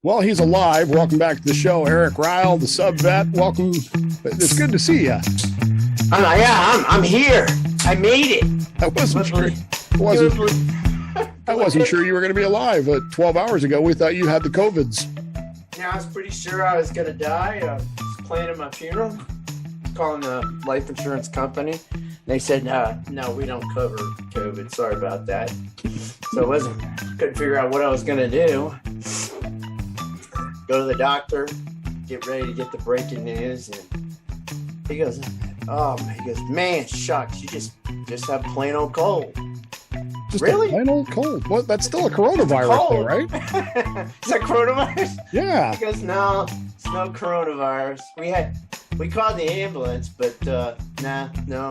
Well, he's alive. Welcome back to the show, Eric Ryle, the sub vet. Welcome. It's good to see you. I'm here. I made it. I wasn't sure. I wasn't sure you were going to be alive. 12 hours ago, we thought you had the COVIDs. Yeah, I was pretty sure I was going to die. I was planning my funeral, calling the life insurance company. They said, no, we don't cover COVID. Sorry about that. So couldn't figure out what I was going to do. Go to the doctor, get ready to get the breaking news, and he goes, man, shucks, you just have plain old cold. Just really? A plain old cold. Well, that's still a coronavirus, though, right? Is that coronavirus? Yeah. He goes, no, it's no coronavirus. We called the ambulance, but no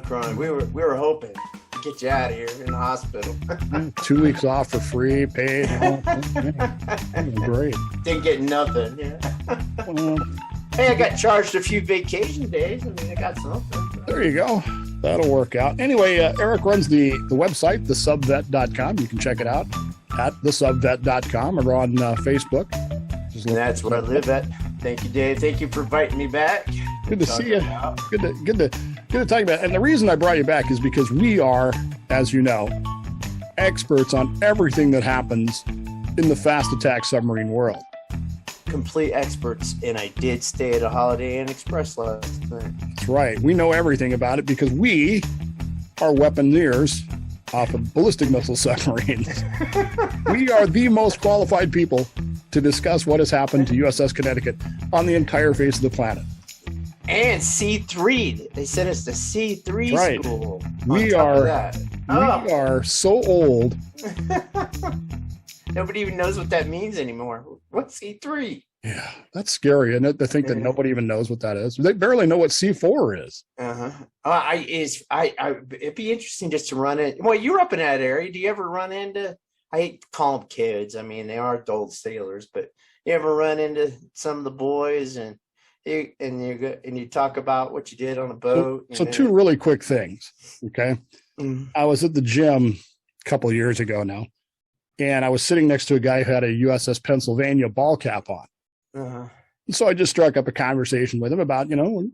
corona. We were hoping to get you out of here in the hospital. 2 weeks off for free, paid. Great. Didn't get nothing. Yeah. Hey, I got charged a few vacation days. I mean, I got something. There you go. That'll work out. Anyway, Eric runs the website, thesubvet.com. You can check it out at thesubvet.com or on Facebook. That's where I live at. Thank you, Dave. Thank you for inviting me back. Good to see you. Good to talk about. And the reason I brought you back is because we are, as you know, experts on everything that happens in the fast attack submarine world. Complete experts, and I did stay at a Holiday Inn Express last night. That's right. We know everything about it because we are weaponeers off of ballistic missile submarines. We are the most qualified people to discuss what has happened to USS Connecticut on the entire face of the planet. And C3. They sent us to C3 school. We are so old. Nobody even knows what that means anymore. What's C3? Yeah, that's scary, isn't it? To think that nobody even knows what that is. They barely know what C4 is. It'd be interesting just to run it. Well, you're up in that area. Do you ever run into? I hate to call them kids. I mean, they are adult sailors, but you ever run into some of the boys and you talk about what you did on a boat? So two really quick things. Okay, I was at the gym a couple of years ago now. And I was sitting next to a guy who had a USS Pennsylvania ball cap on. And so I just struck up a conversation with him about, do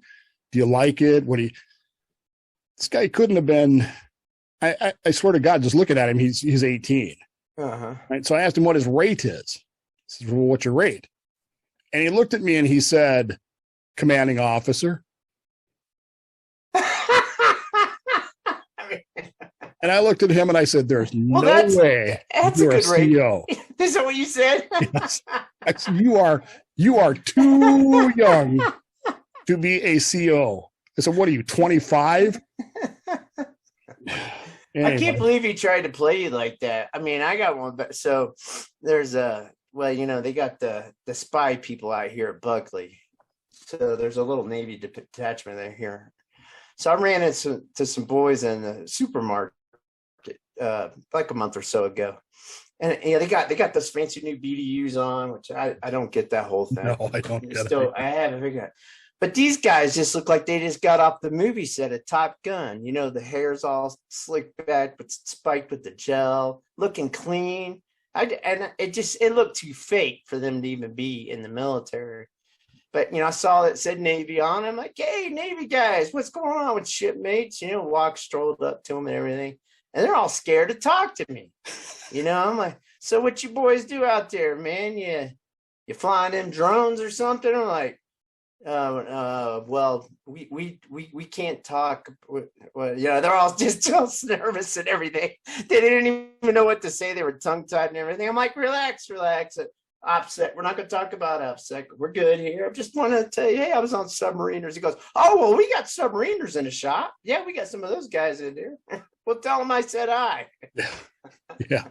you like it? This guy couldn't have been, I swear to God, just looking at him, he's 18. Right? So I asked him what his rate is. He said, well, what's your rate? And he looked at me and he said, commanding officer. And I looked at him and I said, there's no way you're a CO. Is that what you said? Yes. You are too young to be a CO. I said, what are you, 25? Anyway. I can't believe he tried to play you like that. I mean, I got one. So there's they got the spy people out here at Buckley. So there's a little Navy detachment there here. So I ran into some boys in the supermarket like a month or so ago, and they got those fancy new BDUs on, which I don't get that whole thing. No, I don't get it. I haven't figured out. But these guys just look like they just got off the movie set of Top Gun. The hair's all slicked back, but spiked with the gel, looking clean. And it looked too fake for them to even be in the military. But, I saw that said Navy on. I'm like, hey, Navy guys, what's going on with shipmates? Strolled up to them and everything. And they're all scared to talk to me. I'm like, so what you boys do out there, man? You flying them drones or something? I'm like, well, we can't talk. Well, they're all just nervous and everything. They didn't even know what to say. They were tongue-tied and everything. I'm like, relax. OPSEC. We're not going to talk about OPSEC. We're good here. I just want to tell you, hey, I was on submariners. He goes, oh, well, we got submariners in the shop. Yeah, we got some of those guys in there. Well, tell them I said hi. Yeah.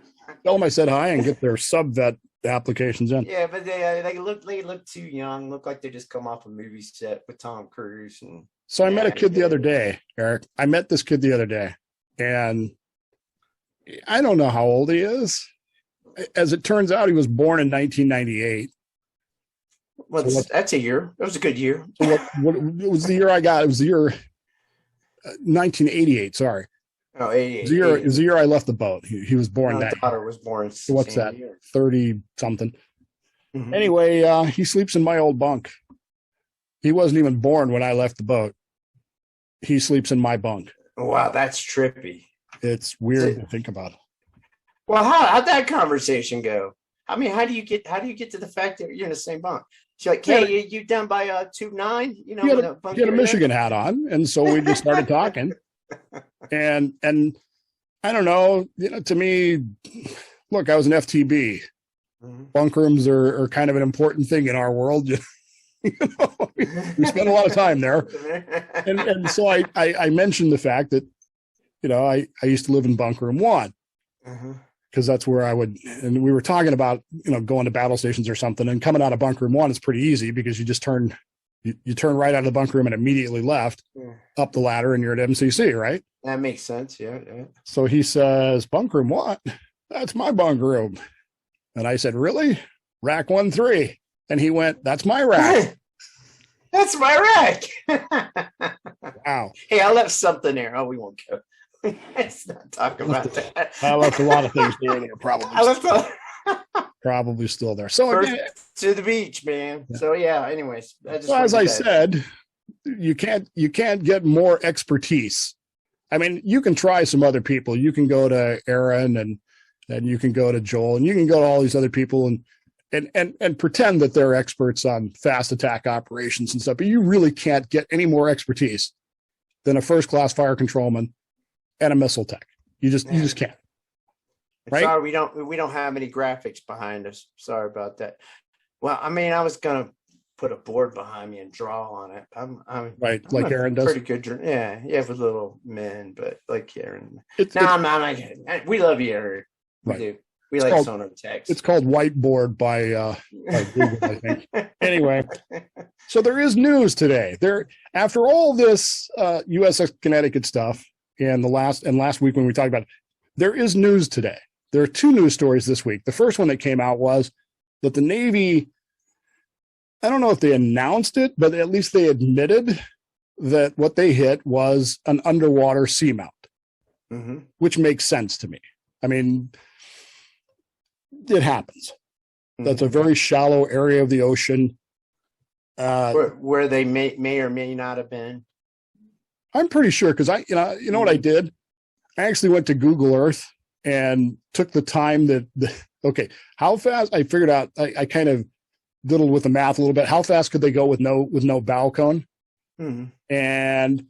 Tell them I said hi and get their sub-vet applications in. Yeah, but they look too young. Look like they just come off a movie set with Tom Cruise. And so I met a kid the other day, Eric. I met this kid the other day, and I don't know how old he is. As it turns out, he was born in 1998. Well, so that's a year. That was a good year. So what it was the year I got. It was the year 1988. Sorry. Oh, 88. It was the year I left the boat. He was born My that daughter year. was born. So what's that? 30 something. Mm-hmm. Anyway, he sleeps in my old bunk. He wasn't even born when I left the boat. He sleeps in my bunk. Wow, that's trippy. It's weird to think about. Well, how'd that conversation go? I mean, how do you get to the fact that you're in the same bunk? She's like, hey, you down by Tube 9? You know, he had a Michigan hat on, and so we just started talking. And I don't know, to me, look, I was an FTB. Mm-hmm. Bunk rooms are kind of an important thing in our world. We spend a lot of time there. And so I mentioned the fact that, I used to live in bunk room 1. Because that's where I would, and we were talking about, going to battle stations or something, and coming out of bunk room 1 is pretty easy because you just turn right out of the bunk room and immediately left up the ladder and you're at MCC, right? That makes sense. Yeah. So he says, bunk room what? That's my bunk room. And I said, really? Rack 1-3. And he went, that's my rack. That's my rack. Wow. Hey, I left something there. Oh, we won't go. Let's not talk about that. I left a lot of things there that are probably still there. So again, to the beach, man. Yeah. So yeah. Anyways, as I said, you can't get more expertise. I mean, you can try some other people. You can go to Aaron and you can go to Joel and you can go to all these other people and pretend that they're experts on fast attack operations and stuff. But you really can't get any more expertise than a first class fire controlman and a missile tech. You just can't. Right? Sorry, we don't have any graphics behind us. Sorry about that. Well, I mean, I was gonna put a board behind me and draw on it. I'm right, like Aaron does. Pretty good. Yeah, with little men, but like Aaron. I'm not. We love you, Aaron. We do. We like sonar text. It's called Whiteboard by Google, I think. Anyway, so there is news today. After all this USS Connecticut stuff. And last week when we talked about it, there is news today. There are 2 news stories this week. The first one that came out was that the Navy, I don't know if they announced it, but at least they admitted that what they hit was an underwater seamount, which makes sense to me. I mean, it happens. That's a very shallow area of the ocean. Where they may or may not have been. I'm pretty sure because you know what I did? I actually went to Google Earth and took the time how fast I figured out. I kind of diddled with the math a little bit. How fast could they go with no bow cone? And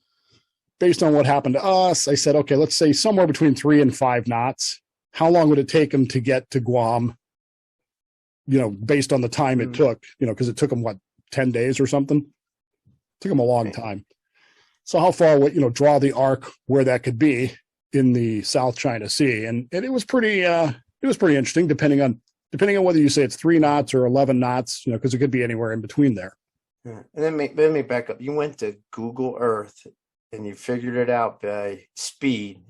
based on what happened to us, I said, okay, let's say somewhere between 3 and 5 knots. How long would it take them to get to Guam? Based on the time it took, because it took them 10 days or something. It took them a long time. So how far would draw the arc where that could be in the South China Sea, and it was pretty interesting depending on whether you say it's 3 knots or 11 knots, because it could be anywhere in between there. Yeah. And let me back up. You went to Google Earth and you figured it out by speed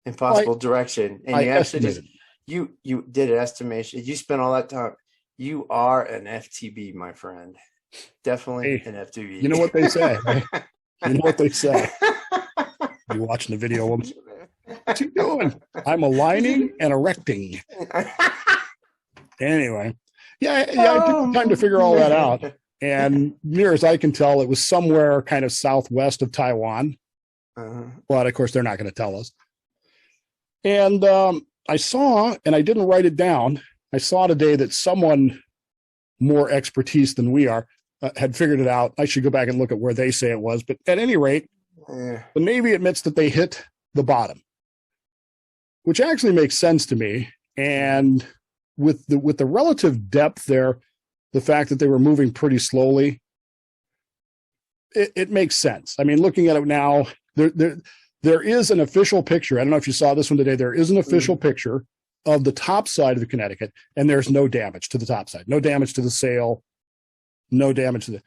and possible direction, and you actually just you did an estimation. You spent all that time. You are an FTB, my friend. Definitely an FTB. You know what they say. Right? You know what they say. You watching the video? What you doing? I'm aligning and erecting. Anyway, I took time to figure all that out. And near as I can tell, it was somewhere kind of southwest of Taiwan. But of course, they're not going to tell us. And I saw, and I didn't write it down, I saw today that someone more expertise than we are had figured it out. I should go back and look at where they say it was. But at any rate, the Navy admits that they hit the bottom, which actually makes sense to me. And with the relative depth there, the fact that they were moving pretty slowly, it makes sense. I mean, looking at it now, there is an official picture. I don't know if you saw this one today. There is an official picture of the top side of the Connecticut, and there's no damage to the top side. No damage to the sail. No damage to the.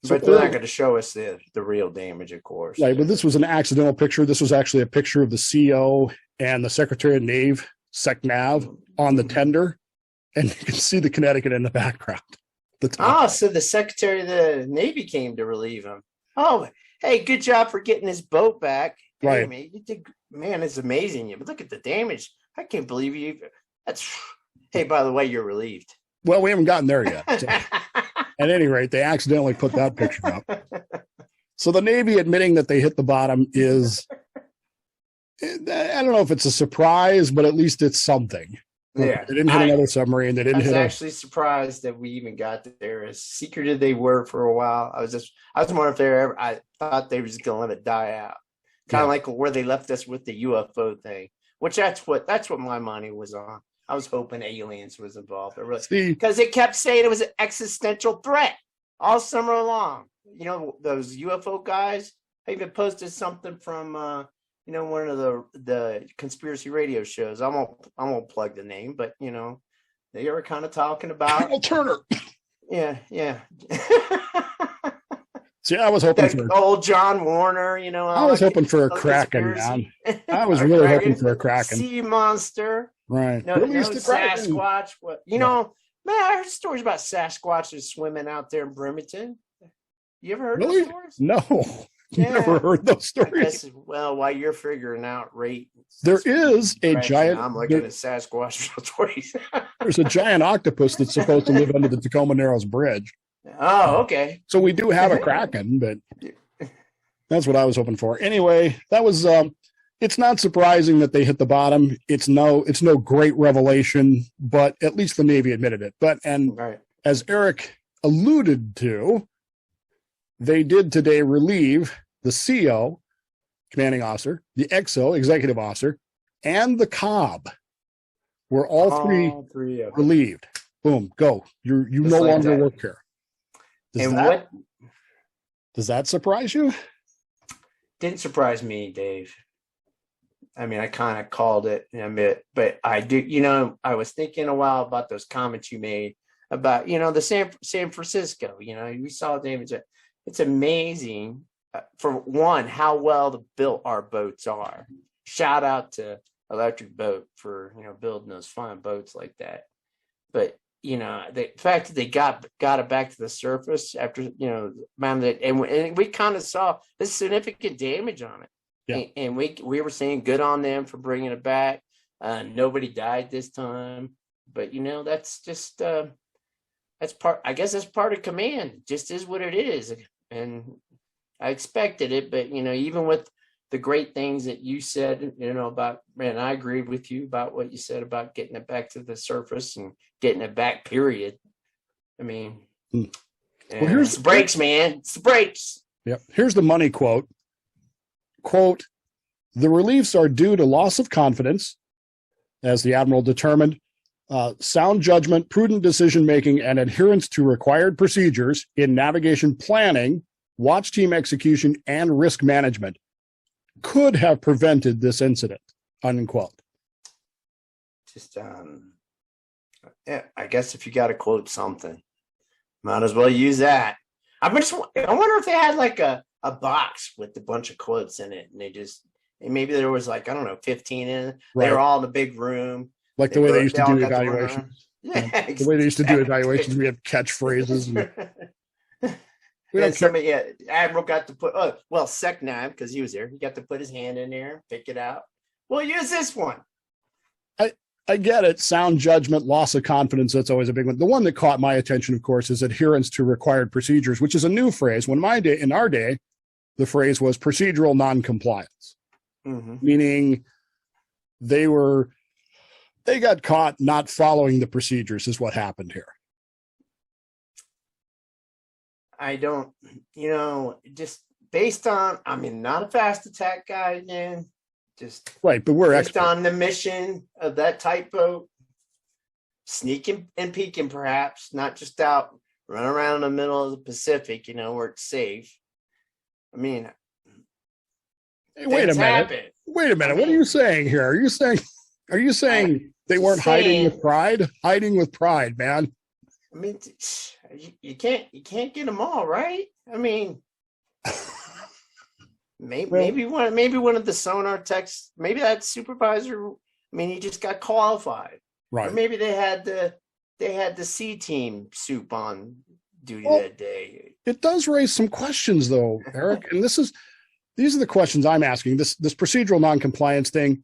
But they're not going to show us the real damage, of course. Right, but this was an accidental picture. This was actually a picture of the CO and the Secretary of Navy, SecNav, on the tender, and you can see the Connecticut in the background. So the Secretary of the Navy came to relieve him. Oh, hey, good job for getting his boat back. Right. Hey, man, you did, man, it's amazing. But look at the damage. I can't believe you. Hey, by the way, you're relieved. Well, we haven't gotten there yet. So. At any rate, they accidentally put that picture up. So the Navy admitting that they hit the bottom is, I don't know if it's a surprise, but at least it's something. Yeah. They didn't hit another submarine. They didn't hit. I was actually surprised that we even got there. As secretive they were for a while. I was wondering if they were ever, I thought they were just going to let it die out. Kind of like where they left us with the UFO thing, which that's what my money was on. I was hoping aliens was involved, because they kept saying it was an existential threat all summer long. You know, those UFO guys. I even posted something from one of the conspiracy radio shows. I won't plug the name, but they were kind of talking about Colonel Turner. Yeah. See, I was hoping for old John Warner. I was hoping for a Kraken, man. I was really hoping for a Kraken. Sea monster. Right. No Sasquatch. Man, I heard stories about Sasquatches swimming out there in Bremerton. You ever heard those stories? No. Never heard those stories. While you're figuring out rates, there is a giant. I'm looking at Sasquatch stories. There's a giant octopus that's supposed to live under the Tacoma Narrows Bridge. Oh, okay. So we do have a Kraken, but that's what I was hoping for. Anyway, that was. It's not surprising that they hit the bottom. It's no great revelation, but at least the Navy admitted it. As Eric alluded to, they did today relieve the CO, commanding officer, the XO, executive officer, and the COB. Were all three relieved. Boom, go. You no longer work here. Does that surprise you? Didn't surprise me, Dave. I mean, I kind of called it in a bit, but I do. I was thinking a while about those comments you made about the San Francisco. We saw the image. It's amazing, for one, how well built our boats are. Shout out to Electric Boat for building those fine boats like that. But the fact that they got it back to the surface after mounted it, and we kind of saw this significant damage on it. Yeah. And we were saying good on them for bringing it back. Nobody died this time, but that's just that's part. I guess that's part of command. It just is what it is, and I expected it. But even with the great things that you said, about, and I agreed with you about what you said about getting it back to the surface and getting it back. Period. I mean, well, here's the brakes, man. It's the brakes. Yep. Here's the money quote. Quote, the reliefs are due to loss of confidence, as the Admiral determined, sound judgment, prudent decision-making, and adherence to required procedures in navigation planning, watch team execution, and risk management could have prevented this incident, unquote. Just, I guess if you got to quote something, might as well use that. I wonder if they had like a box with a bunch of quotes in it, and maybe there was 15 in it. Right. They were all in a big room. Like the way they used to do evaluations. Yeah, the way they used to do evaluations, we had catchphrases. Admiral got to put, SecNav, because he was there, he got to put his hand in there, pick it out. Well, use this one. I get it. Sound judgment, loss of confidence, that's always a big one. The one that caught my attention, of course, is adherence to required procedures, which is a new phrase. In our day, the phrase was procedural noncompliance, meaning they got caught not following the procedures is what happened here. I don't, just based on, not a fast attack guy again, just right, but we're based on the mission of that type boat, sneaking and peeking, perhaps, not just out, run around in the middle of the Pacific, where it's safe. I mean, hey, wait a minute. What are you saying here? Are you saying they weren't hiding with pride? Hiding with pride, man. I mean, you can't get them all, right? I mean, maybe one of the sonar techs, maybe that supervisor. I mean, he just got qualified, right? Or maybe they had the C team soup on duty that day. It does raise some questions, though, Eric, and these are the questions I'm asking. This procedural noncompliance thing.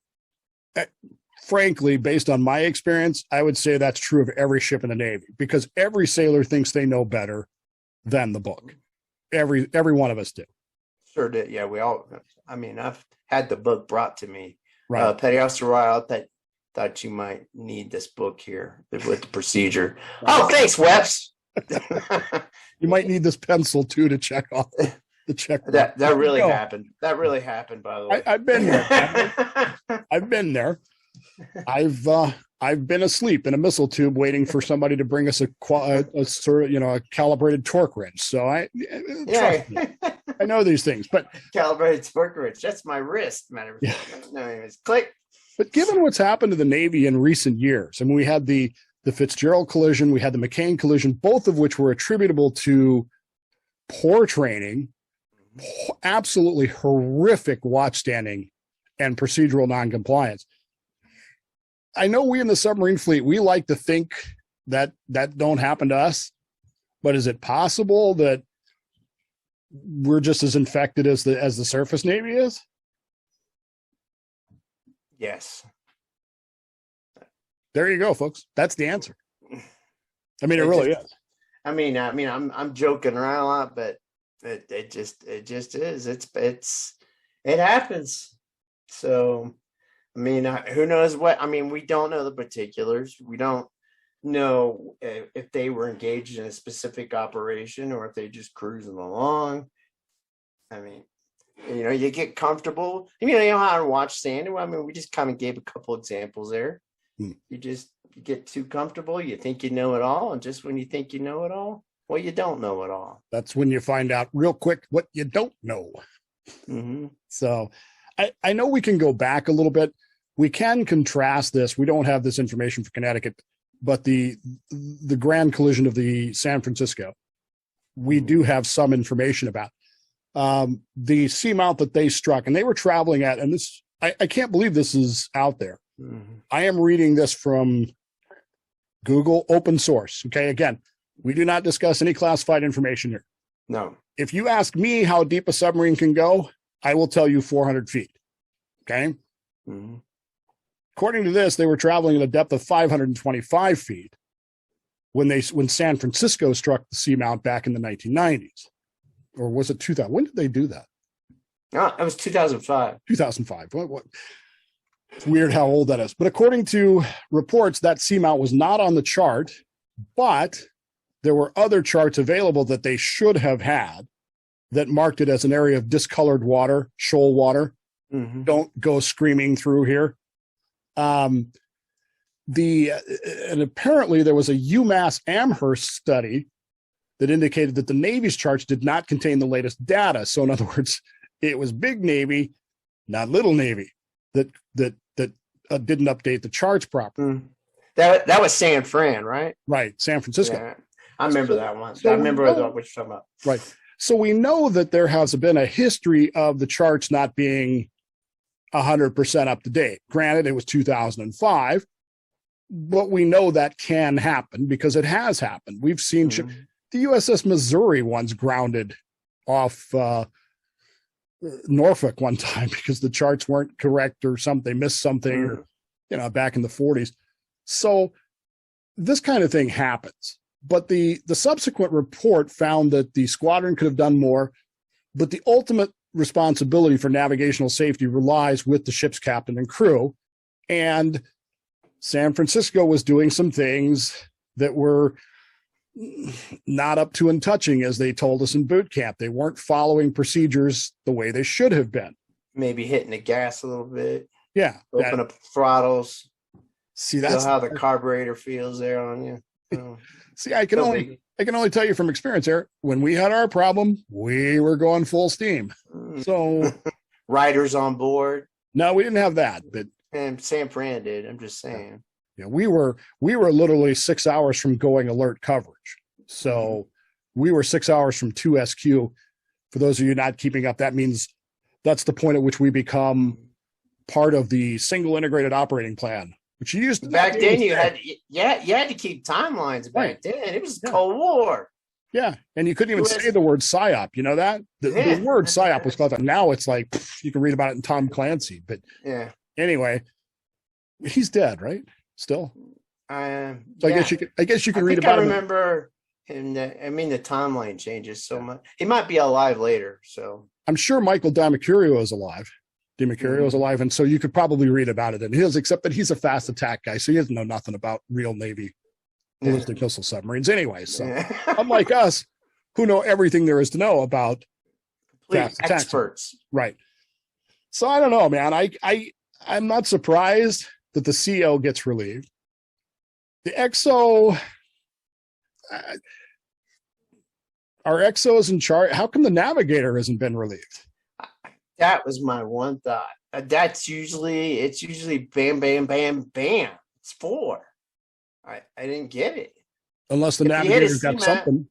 frankly, based on my experience, I would say that's true of every ship in the Navy, because every sailor thinks they know better than the book. Every one of us do. Sure did. Yeah, we all. I mean, I've had the book brought to me. Right. Petty Officer Ryle, thought you might need this book here with the procedure. Oh, thanks, Weps. You might need this pencil too to check off the check. That really happened. That really happened, by the way. I've been there. I've been there. I've been asleep in a missile tube waiting for somebody to bring us a sort of, a calibrated torque wrench. So trust me, I know these things, but calibrated torque wrench. That's my wrist, matter of fact. No, anyways, click. But given what's happened to the Navy in recent years, I mean, we had the Fitzgerald collision, we had the McCain collision, both of which were attributable to poor training, absolutely horrific watchstanding, and procedural noncompliance. I know we in the submarine fleet, we like to think that don't happen to us, but is it possible that we're just as infected as the surface Navy is? Yes. There you go, folks. That's the answer. I mean, it really is. I mean, I'm joking around a lot, but it just is. It happens. So, I mean, who knows what? I mean, we don't know the particulars. We don't know if they were engaged in a specific operation or if they just cruising along. I mean, you get comfortable. You know how to watch sand. I mean, we just kind of gave a couple examples there. You get too comfortable. You think you know it all. And just when you think you know it all, well, you don't know it all. That's when you find out real quick what you don't know. Mm-hmm. So I know we can go back a little bit. We can contrast this. We don't have this information for Connecticut, but the grand collision of the San Francisco, we do have some information about. The seamount that they struck, and they were traveling at, and this, I can't believe this is out there. Mm-hmm. I am reading this from Google, open source. Okay. Again, we do not discuss any classified information here. No. If you ask me how deep a submarine can go, I will tell you 400 feet. Okay. Mm-hmm. According to this, they were traveling at a depth of 525 feet when San Francisco struck the seamount back in the 1990s. Or was it 2000? When did they do that? It was 2005. 2005. What? It's weird how old that is. But according to reports, that seamount was not on the chart, but there were other charts available that they should have had that marked it as an area of discolored water, shoal water. Mm-hmm. Don't go screaming through here. And apparently there was a UMass Amherst study that indicated that the Navy's charts did not contain the latest data. So in other words, it was big Navy, not little Navy, that didn't update the charts properly. That was San Fran, right? Right, San Francisco. Yeah, I remember that one. So I remember what you're talking about. Right. So we know that there has been a history of the charts not being 100% up to date. Granted, it was 2005, but we know that can happen because it has happened. We've seen the USS Missouri once grounded off Norfolk one time because the charts weren't correct or something. They missed something, or, back in the 40s. So this kind of thing happens. But the subsequent report found that the squadron could have done more, but the ultimate responsibility for navigational safety relies with the ship's captain and crew. And San Francisco was doing some things that were not up to and touching, as they told us in boot camp. They weren't following procedures the way they should have been. Maybe hitting the gas a little bit. Yeah. Open up throttles. See, that's how the carburetor feels there on you. So, see, I can only tell you from experience, Eric, when we had our problem, we were going full steam. So riders on board. No, we didn't have that, but and San Fran did. I'm just saying. Yeah, we were literally 6 hours from going alert coverage. So we were 6 hours from 2SQ. For those of you not keeping up, that means that's the point at which we become part of the single integrated operating plan, which you used to back then. You had to keep timelines back then. It was Cold War. Yeah, and you couldn't even say the word PSYOP. You know that the word PSYOP was called. Now it's like you can read about it in Tom Clancy. But anyway. He's dead, right? Still. So yeah. I guess you can read about him. I remember him. I mean, the timeline changes so much. He might be alive later. So I'm sure Michael DiMercurio is alive. DiMercurio is alive, and so you could probably read about it in his. Except that he's a fast attack guy, so he doesn't know nothing about real Navy ballistic missile submarines, anyway. So unlike us, who know everything there is to know about fast attack experts, right? So I don't know, man. I'm not surprised that the CO gets relieved. The XO, our XO is in charge. How come the navigator hasn't been relieved? That was my one thought. It's usually bam, bam, bam, bam. It's 4. I didn't get it. Unless the navigator's got something.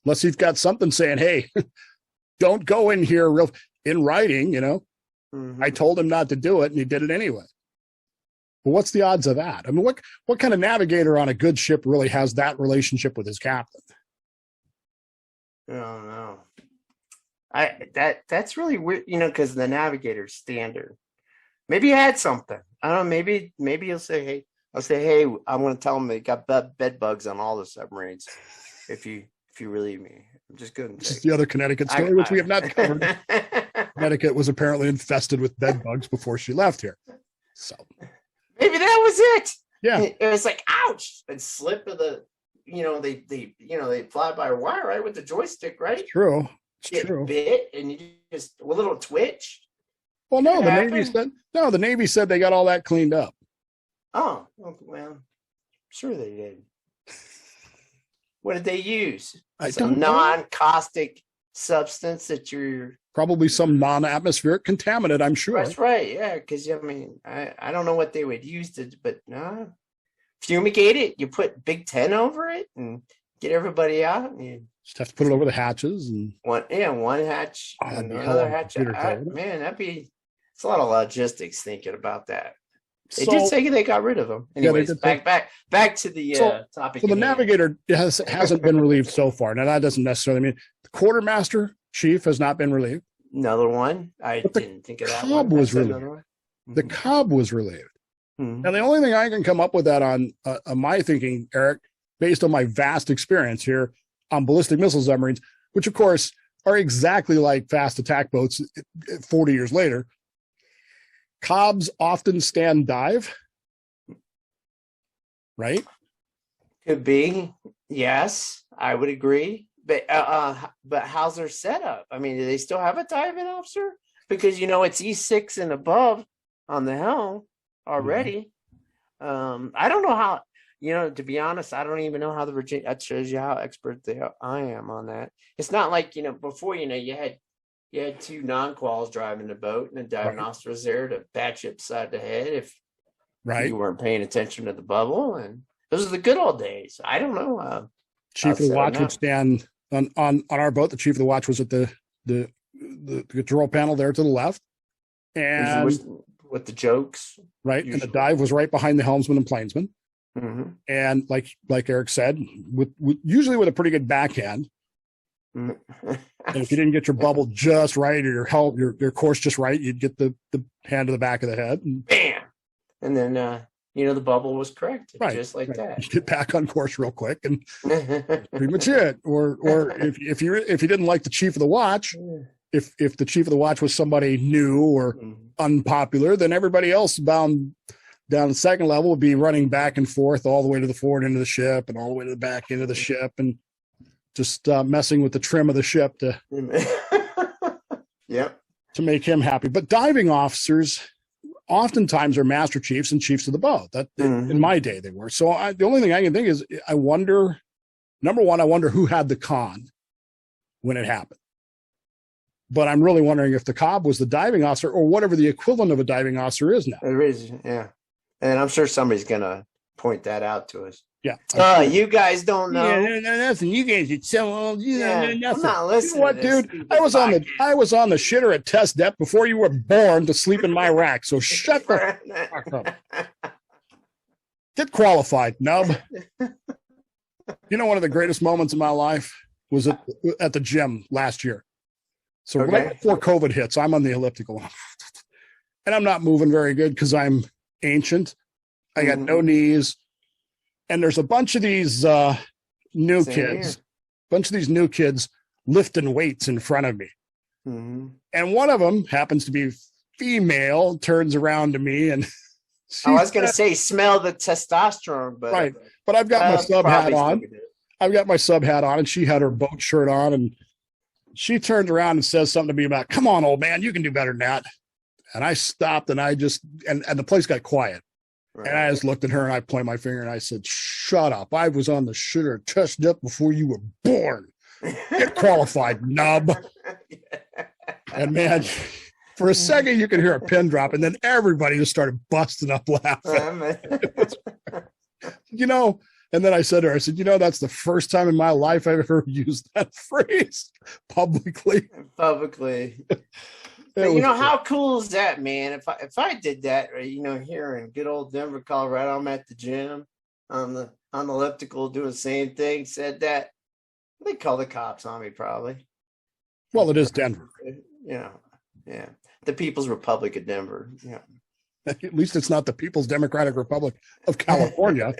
Unless he's got something saying, hey, don't go in here in writing, you know. Mm-hmm. I told him not to do it, and he did it anyway. But what's the odds of that? I mean, what kind of navigator on a good ship really has that relationship with his captain? I don't know. That's really weird, you know, because the navigator's standard. Maybe he had something. I don't know. Maybe he'll say, hey, I'm going to tell him they got bed bugs on all the submarines. If you relieve me, I'm just going to. This is the other Connecticut story, which we have not covered. Connecticut was apparently infested with bed bugs before she left here. So maybe that was it. Yeah, it was like ouch, and slip of the, you know, they fly by wire, right, with the joystick, right? It's true. Get bit, and you just a little twitch. Well, no, the Navy said they got all that cleaned up. Oh, well, sure they did. What did they use? Some non-caustic substance that you're probably some non-atmospheric contaminant, I'm sure. That's right, yeah. Because I mean, I don't know what they would use but no, fumigate it. You put Big 10 over it and get everybody out. And you just have to put it over the hatches and one hatch and another hatch. Man, it's a lot of logistics thinking about that. They did say they got rid of them. Anyways, back to the topic. So the navigator hasn't been relieved so far. Now that doesn't necessarily mean the quartermaster chief has not been relieved. Another one. I didn't think of that one. The Cobb was relieved. Mm-hmm. Now the only thing I can come up with that on my thinking, Eric, based on my vast experience here on ballistic missile submarines, which of course are exactly like fast attack boats 40 years later. Cobbs often stand dive, right? Could be. Yes, I would agree. But how's their setup? I mean, do they still have a diving officer? Because, you know, it's E6 and above on the helm already. Mm-hmm. I don't know how, you know, to be honest, I don't even know how the Virginia, that shows you how expert I am on that. It's not like, you know, before, you know, you had 2 non-quals driving the boat, and the diving officer was there to bat you upside the head if you weren't paying attention to the bubble. And those are the good old days. I don't know. Chief of the watch would stand on our boat. The chief of the watch was at the control panel there to the left, and with the jokes, right, usually. And the dive was right behind the helmsman and plainsman. Mm-hmm. And like Eric said, usually with a pretty good backhand. And if you didn't get your bubble just right, or your course just right, you'd get the hand to the back of the head, and bam, and then the bubble was correct, just like that. You get back on course real quick, and pretty much it. Or if you didn't like the chief of the watch, if the chief of the watch was somebody new or unpopular, then everybody else bound down the second level would be running back and forth all the way to the forward end of the ship and all the way to the back end of the ship, and just messing with the trim of the ship to make him happy. But diving officers oftentimes are master chiefs and chiefs of the boat. That in my day they were. So the only thing I can think is, I wonder, number one, I wonder who had the con when it happened. But I'm really wondering if the Cobb was the diving officer or whatever the equivalent of a diving officer is now. It is, yeah. And I'm sure somebody's gonna point that out to us. Yeah. You guys don't know. Yeah, nothing. You guys are so old. You know nothing. I'm not listening. You know what, dude? I was on the shitter at test depth before you were born to sleep in my rack. So shut the fuck up. Get qualified, nub. You know, one of the greatest moments of my life was at the gym last year. So right before COVID hits, I'm on the elliptical, and I'm not moving very good because I'm ancient. I got no knees. And there's a bunch of these new kids lifting weights in front of me. And one of them happens to be female, turns around to me and I was going to say smell the testosterone, but right. But I've got my sub hat on. I've got my sub hat on, and she had her boat shirt on, and she turns around and says something to me about, "Come on, old man, you can do better than that." And I stopped, and I just and the place got quiet. Right. And I just looked at her, and I pointed my finger, and I said, "Shut up! I was on the shooter test jet before you were born. Get qualified, nub." And man, for a second, you could hear a pin drop, and then everybody just started busting up laughing. And then I said to her, I said, that's the first time in my life I've ever used that phrase publicly. But how cool is that, man? If I did that, here in good old Denver, Colorado, I'm at the gym on the elliptical doing the same thing, said that, they call the cops on me probably. Well, it is Denver. Yeah. The People's Republic of Denver. Yeah. At least it's not the People's Democratic Republic of California.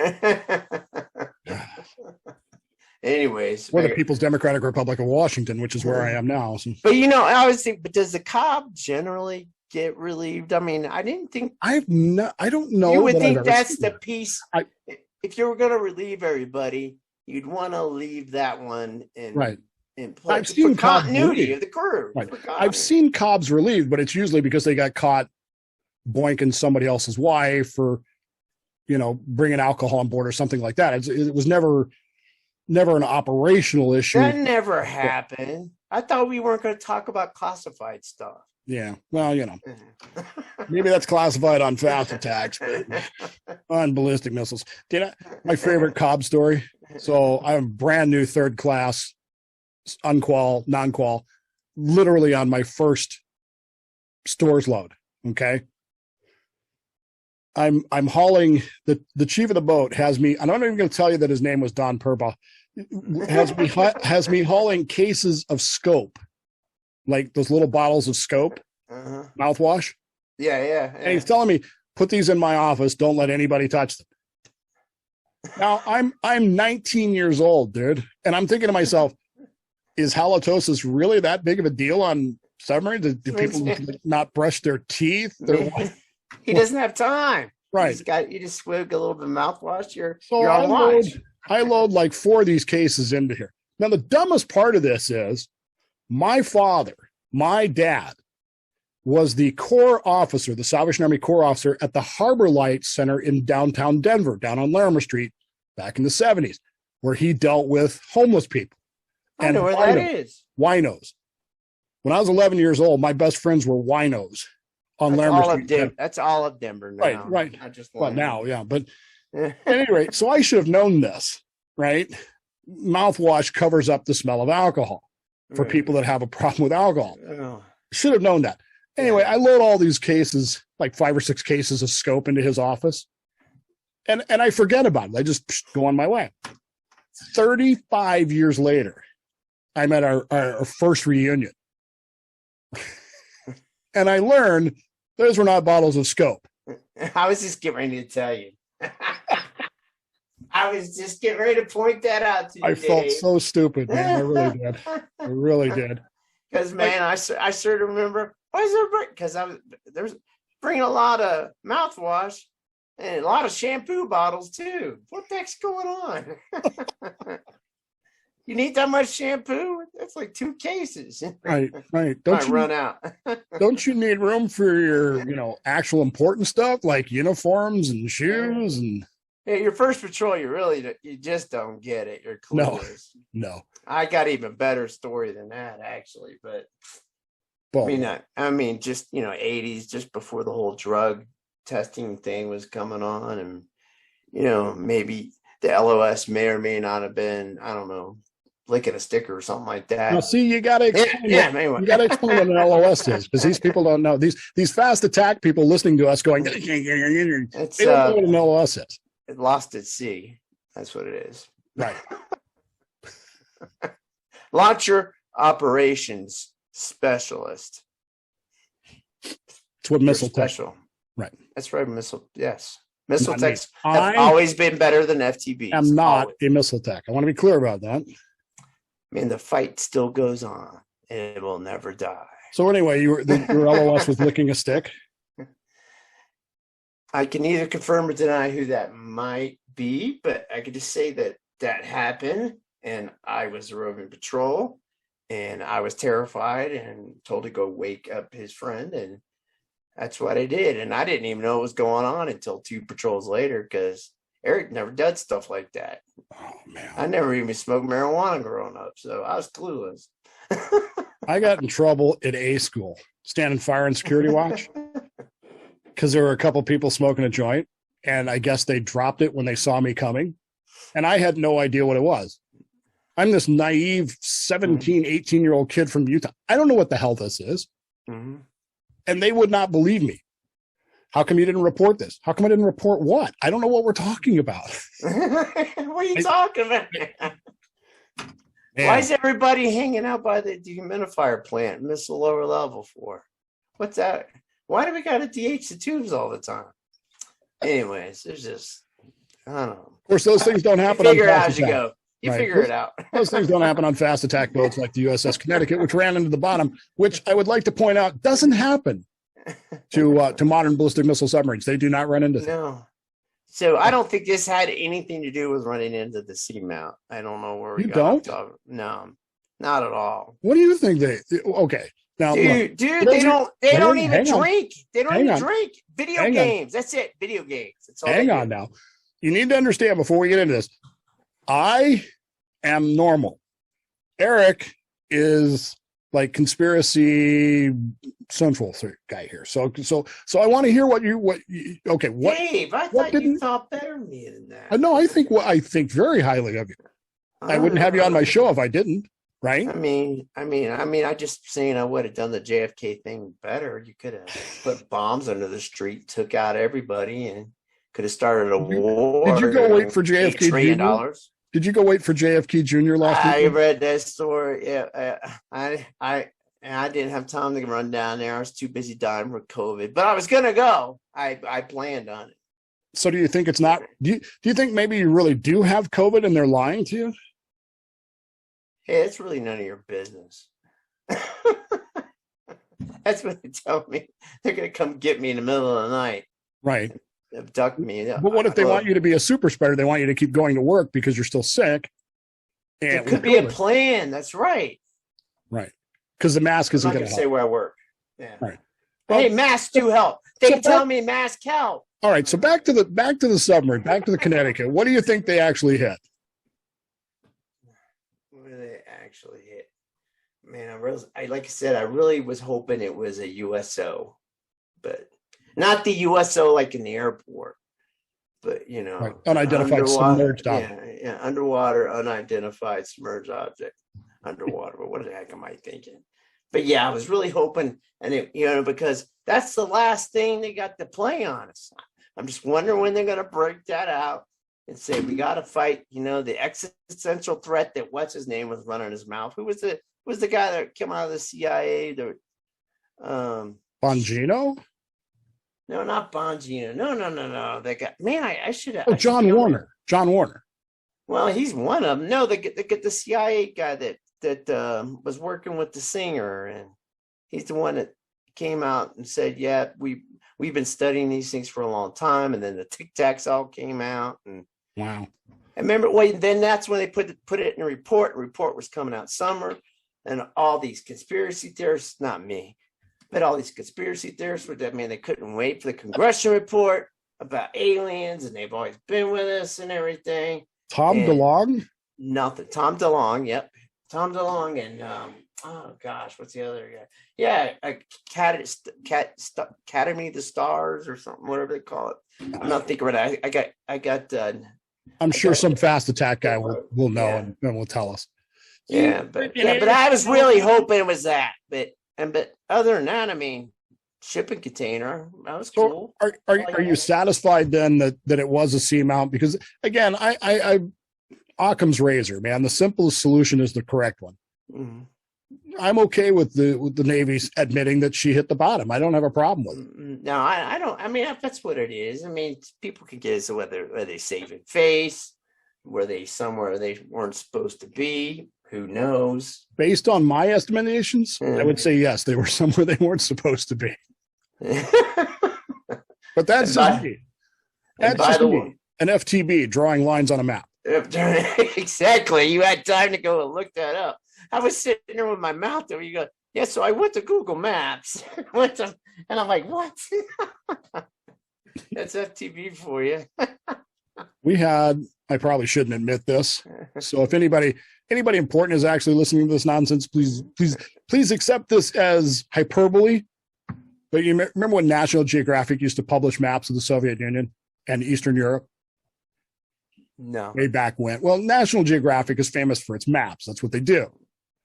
Anyways. Or the People's Democratic Republic of Washington, which is where I am now. So. But, I always think, but does the cop generally get relieved? I mean, I don't know. You would think that's the piece. If you were going to relieve everybody, you'd want to leave that one in place. I've seen continuity of the crew. Right. I've seen cops relieved, but it's usually because they got caught boinking somebody else's wife or, bringing alcohol on board or something like that. It was never an operational issue. That never happened. I thought we weren't going to talk about classified stuff. Yeah. Well, maybe that's classified on fast attacks, but on ballistic missiles. My favorite Cobb story. So I'm brand new third class, unqual, non-qual, literally on my first stores load. Okay. I'm hauling the chief of the boat has me. I'm not even going to tell you that his name was Don Purba. Has me hauling cases of scope, like those little bottles of scope, mouthwash. Yeah. And he's telling me, put these in my office. Don't let anybody touch them. Now I'm 19 years old, dude, and I'm thinking to myself, is halitosis really that big of a deal on submarines? Do people not brush their teeth? He doesn't have time. Right. You just swig a little bit of mouthwash. You're on watch. I load like 4 of these cases into here. Now, the dumbest part of this is my dad, was the Corps officer, the Salvation Army Corps officer at the Harbor Light Center in downtown Denver, down on Larimer Street, back in the 70s, where he dealt with homeless people. I know where that is. Winos. When I was 11 years old, my best friends were winos on Larimer Street. That's all of Denver now. Right. Now, yeah. But at any rate, so I should have known this, right? Mouthwash covers up the smell of alcohol for people that have a problem with alcohol. Should have known that. Anyway, I load all these cases, like 5 or 6 cases of scope into his office. And I forget about it. I just go on my way. 35 years later, I'm at our first reunion. And I learned those were not bottles of scope. I was just getting ready to tell you. I was just getting ready to point that out to you. I felt so stupid, man. I really did. I really did. Because, man, I sort of remember, why is there? Because there's bringing a lot of mouthwash and a lot of shampoo bottles, too. What the heck's going on? You need that much shampoo? That's like 2 cases. Right. Don't you run out? Don't you need room for your, actual important stuff like uniforms and shoes and? Yeah, your first patrol, you just don't get it. You're clueless. No. I got even better story than that, actually. But I mean, just 80s, just before the whole drug testing thing was coming on, and maybe the LOS may or may not have been, I don't know, licking a sticker or something like that. Now, see, you got to explain. Anyway. You got to explain what an LOS is, because these people don't know. These fast attack people listening to us going, they don't know what an LOS is. It lost at sea. That's what it is. Right. Launcher operations specialist. It's what missile special. Right. That's right. Yes. Missile Not me. techs have always been better than FTBs. I'm not a missile tech. I want to be clear about that. I mean, the fight still goes on, and it will never die. So anyway, your LOS was licking a stick. I can neither confirm or deny who that might be, but I could just say that happened, and I was a roving patrol, and I was terrified and told to go wake up his friend, and that's what I did. And I didn't even know what was going on until 2 patrols later, because Eric never did stuff like that. Oh, man. I never even smoked marijuana growing up, so I was clueless. I got in trouble at A school, standing fire and security watch, because there were a couple people smoking a joint, and I guess they dropped it when they saw me coming, and I had no idea what it was. I'm this naive 17, 18-year-old kid from Utah. I don't know what the hell this is. Mm-hmm. And they would not believe me. How come you didn't report this? How come I didn't report what? I don't know what we're talking about. What are you talking about? Why is everybody hanging out by the dehumidifier plant, missile lower level for? What's that? Why do we got to DH the tubes all the time? Anyways, there's just, I don't know. Of course, those things don't happen. Figure it out as you go. You figure it out. Those things don't happen on fast attack boats like the USS Connecticut, which ran into the bottom, which I would like to point out doesn't happen to modern ballistic missile submarines. They do not run into them. No. So I don't think this had anything to do with running into the seamount. I don't know where we don't. No, not at all. What do you think okay. Now, dude, they don't even drink. They don't even drink. Video games. That's it. Video games. That's all. Hang on now. You need to understand before we get into this. I am normal. Eric is like conspiracy central guy here. So I want to hear what Dave, I thought you thought better of me than that. No, I think very highly of you. I wouldn't have you on my show if I didn't, right? I mean, I just saying I would have done the JFK thing better. You could have put bombs under the street, took out everybody, and could have started a war. Did you go wait for JFK Jr.? Did you go wait for JFK Jr. last week? I read that story. Yeah, I didn't have time to run down there. I was too busy dying from COVID, but I was gonna go. I planned on it. So do you think it's not? Do you think maybe you really do have COVID and they're lying to you? Hey, it's really none of your business. That's what they tell me. They're gonna come get me in the middle of the night. Right. Abduct me. But what if they want you to be a super spreader? They want you to keep going to work because you're still sick. It could be a plan. That's right. Right. Because the mask isn't going to say where I work. Yeah. Right. Well, hey, masks do help. They tell me masks help. All right. So back to the submarine, back to the Connecticut. What do you think they actually hit? What did they actually hit? Man, like I said, I really was hoping it was a USO, but not the USO like in the airport, but right. Unidentified submerged object. Yeah, underwater, unidentified submerged object. Underwater, but what the heck am I thinking? But yeah, I was really hoping, and it, because that's the last thing they got to play on us. I'm just wondering when they're going to break that out and say we got to fight. The existential threat that what's his name was running his mouth. Who was the guy that came out of the CIA? Bongino. No, not Bongino. No. They got I should have. Oh, John Warner. John Warner. Well, he's one of them. No, they get the CIA guy that was working with the singer, and he's the one that came out and said, "Yeah, we've been studying these things for a long time." And then the Tic Tacs all came out, and wow. I remember. Then that's when they put it in a report. The report was coming out summer, and all these conspiracy theorists, not me. But all these conspiracy theorists they couldn't wait for the congressional report about aliens, and they've always been with us and everything. Tom DeLonge? Nothing. Tom DeLonge, yep. Tom DeLonge and oh gosh, what's the other guy? Yeah, Academy of the Stars or something, whatever they call it. I'm not thinking right. I got I'm sure some fast attack guy will know and will tell us. Yeah, but I was really hoping it was that. But other than that, shipping container, that was cool. Are you satisfied then that it was a seamount? Because again, I Occam's razor, man, the simplest solution is the correct one. Mm-hmm. I'm okay with the Navy admitting that she hit the bottom. I don't have a problem with it. No, I don't. I mean, that's what it is. I mean, people can get it whether they saving face, were they somewhere they weren't supposed to be. Who knows? Based on my estimations, I would say yes, they were somewhere they weren't supposed to be. But that's just me. That's just me. An FTB drawing lines on a map. Exactly. You had time to go and look that up. I was sitting there with my mouth there. You go, yeah. So I went to Google Maps, and I'm like, what? That's FTB for you. I probably shouldn't admit this. So if anybody important is actually listening to this nonsense, please accept this as hyperbole. But you remember when National Geographic used to publish maps of the Soviet Union and Eastern Europe? No. Way back when. Well, National Geographic is famous for its maps. That's what they do.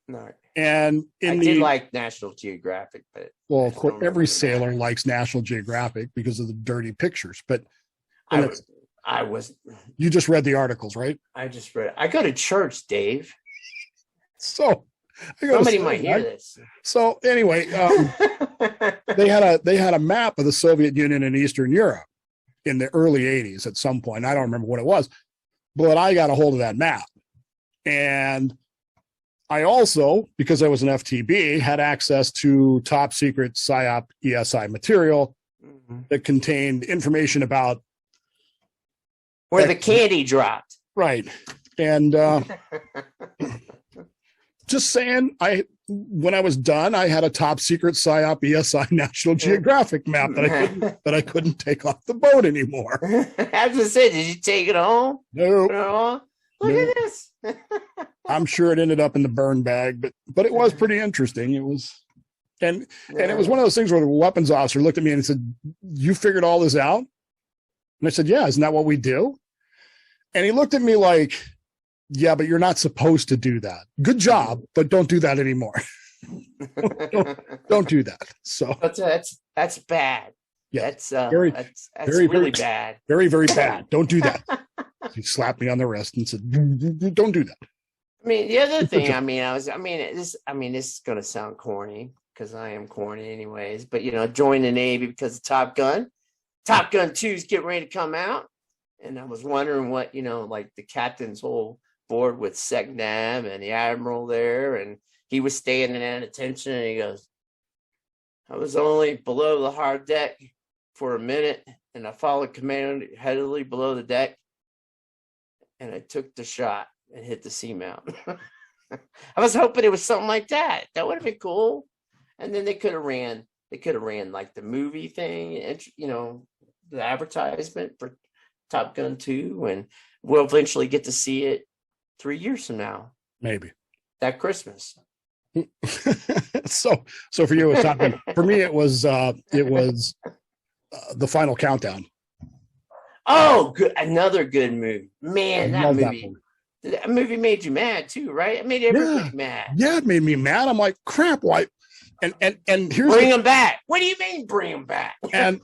No. And I did like National Geographic, but of course, every sailor likes National Geographic because of the dirty pictures. But you just read the articles, right? I just read it. I go to church, Dave. So somebody might hear this. So anyway, they had a map of the Soviet Union and Eastern Europe in the early 80s at some point. I don't remember what it was, but I got a hold of that map. And I also, because I was an FTB, had access to top secret PSYOP ESI material that contained information about where the candy dropped. Right. And just saying, when I was done, I had a top secret PSYOP ESI National Geographic map that I couldn't take off the boat anymore. I was gonna say, did you take it home? No. Look at this. I'm sure it ended up in the burn bag, but it was pretty interesting. It was, and it was one of those things where the weapons officer looked at me and said, "You figured all this out?" And I said, "Yeah, isn't that what we do?" And he looked at me like, "Yeah, but you're not supposed to do that. Good job, but don't do that anymore. don't do that." So that's bad. Yeah, that's really bad. Very, very bad. Don't do that. He slapped me on the wrist and said, "Don't do that." I mean, the other thing, this is going to sound corny because I am corny anyways, but join the Navy because of Top Gun 2 is getting ready to come out. And I was wondering what, like the captain's whole board with SecNav and the admiral there. And he was standing at attention and he goes, "I was only below the hard deck for a minute and I followed command heavily below the deck. And I took the shot and hit the seamount." I was hoping it was something like that. That would have been cool. And then they could have ran like the movie thing, and the advertisement for Top Gun 2, and we'll eventually get to see it 3 years from now. Maybe. That Christmas. So for you it was Top Gun. For me it was The Final Countdown. Oh, good. Another good movie. Man, that movie made you mad too, right? It made everybody mad. Yeah, it made me mad. I'm like, crap, why? And here's bring them back. What do you mean bring them back? and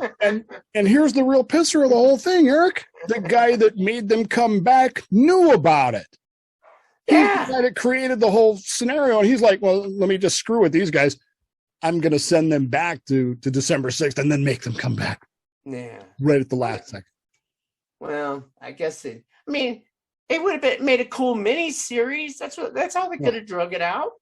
here's the real pisser of the whole thing, Eric. The guy that made them come back knew about it. Yeah. He's the guy that created the whole scenario. And he's like, well, let me just screw with these guys. I'm going to send them back to December 6th and then make them come back. Yeah. Right at the last second. Well, I guess it would have made a cool mini series. That's how they could have drug it out.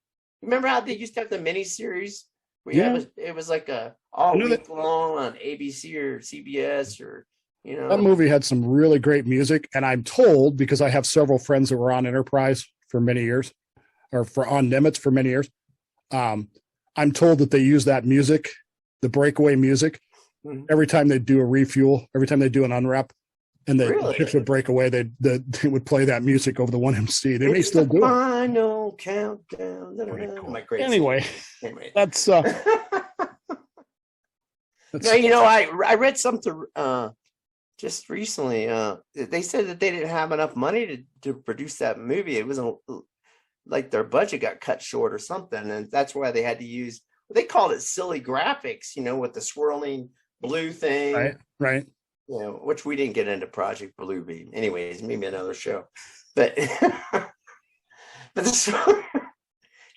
Remember how they used to have the mini series? It was like a all week long on ABC or CBS or That movie had some really great music, and I'm told, because I have several friends that were on Enterprise for many years, or on Nimitz for many years. I'm told that they use that music, the breakaway music, every time they do a refuel, every time they do an unwrap. And the ships would break away. They would play that music over the 1MC. They may still do it. Final countdown. Cool. Anyway, that's. I read something just recently. They said that they didn't have enough money to produce that movie. It wasn't like their budget got cut short or something, and that's why they had to use. They called it silly graphics, with the swirling blue thing. Right. Which we didn't get into Project Bluebeam. Anyways, maybe another show. But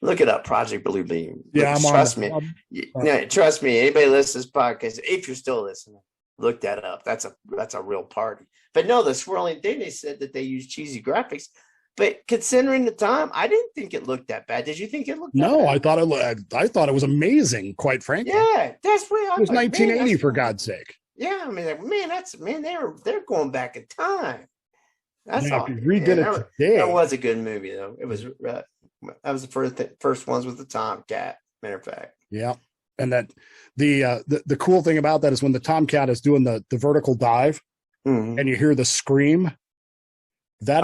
Look it up, Project Blue Beam. Yeah, trust me. Trust me. Anybody listens to this podcast, if you're still listening, look that up. That's a real party. But no, the swirling thing, they said that they use cheesy graphics. But considering the time, I didn't think it looked that bad. Did you think it looked? No, bad? I thought it was amazing. Quite frankly. Yeah, that's what it was. 1980, for God's sake. Yeah, I mean, they're going back in time. That's all. If you redid it today, that was a good movie though. It was. That was the first ones with the Tomcat. Matter of fact. Yeah, and that the cool thing about that is when the Tomcat is doing the vertical dive, and you hear the scream. That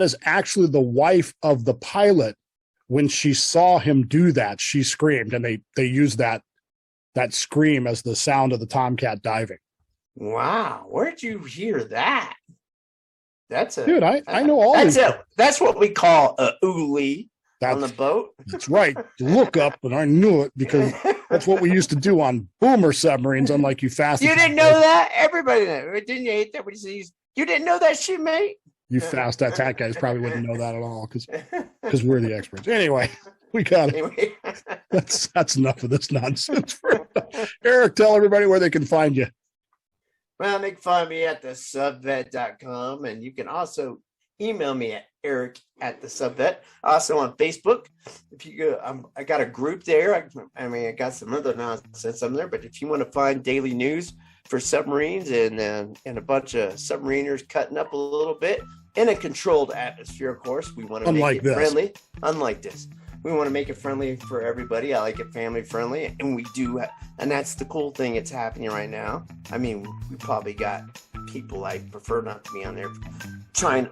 is actually the wife of the pilot. When she saw him do that, she screamed, and they used that scream as the sound of the Tomcat diving. Wow, where'd you hear that? Dude, I know all that's it. That's what we call a oolie on the boat. That's right. Look up, and I knew it because that's what we used to do on boomer submarines. Unlike you fast. You didn't know that? Everybody knew. Didn't you hate that when you see? You didn't know that shit, mate? You fast attack guys probably wouldn't know that at all because we're the experts. Anyway, we got it. That's enough of this nonsense. Eric, tell everybody where they can find you. Well, make fun of me at thesubvet.com, and you can also email me at eric@thesubvet. Also on Facebook. If you go, I got a group there. I got some other nonsense on there, but if you want to find daily news for submarines and a bunch of submariners cutting up a little bit in a controlled atmosphere, of course, we want to make it friendly. Unlike this. We want to make it friendly for everybody. I like it family friendly, and we do. And that's the cool thing that's happening right now. I mean, we probably got people I prefer not to be on there trying,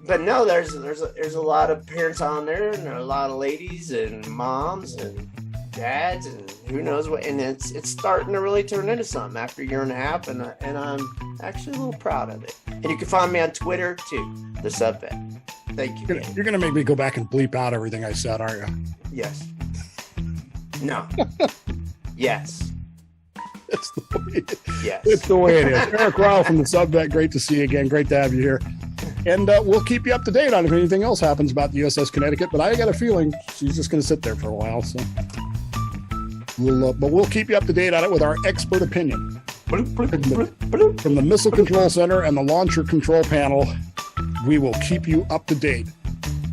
but no, there's a lot of parents on there, and there are a lot of ladies and moms and dads and who knows what. And it's starting to really turn into something after a year and a half, and I'm actually a little proud of it. And you can find me on Twitter too, the Subvet. Thank you. You're gonna make me go back and bleep out everything I said, aren't you? Yes. No. Yes. That's the way it is. Yes. It's the way it is. Eric Ryle from the Subvet. Great to see you again. Great to have you here. And we'll keep you up to date on if anything else happens about the USS Connecticut. But I got a feeling she's just going to sit there for a while. So we'll keep you up to date on it with our expert opinion from the Missile Control Center and the Launcher Control Panel. We will keep you up to date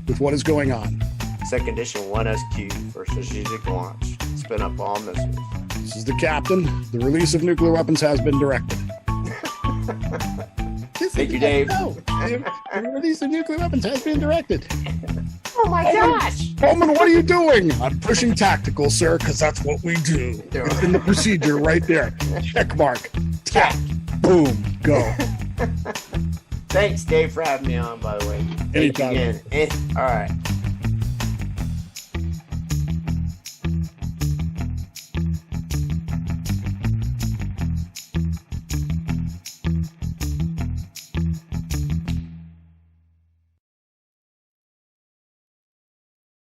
with what is going on. Second edition 1SQ for strategic launch. Spin up all missiles. This is the captain. The release of nuclear weapons has been directed. Thank you, Dave. The release of nuclear weapons has been directed. Oh my gosh. Bowman, what are you doing? I'm pushing tactical, sir, because that's what we do. It's in the procedure right there. Check mark. Tap. Boom. Go. Thanks, Dave, for having me on, by the way. Anytime. All right.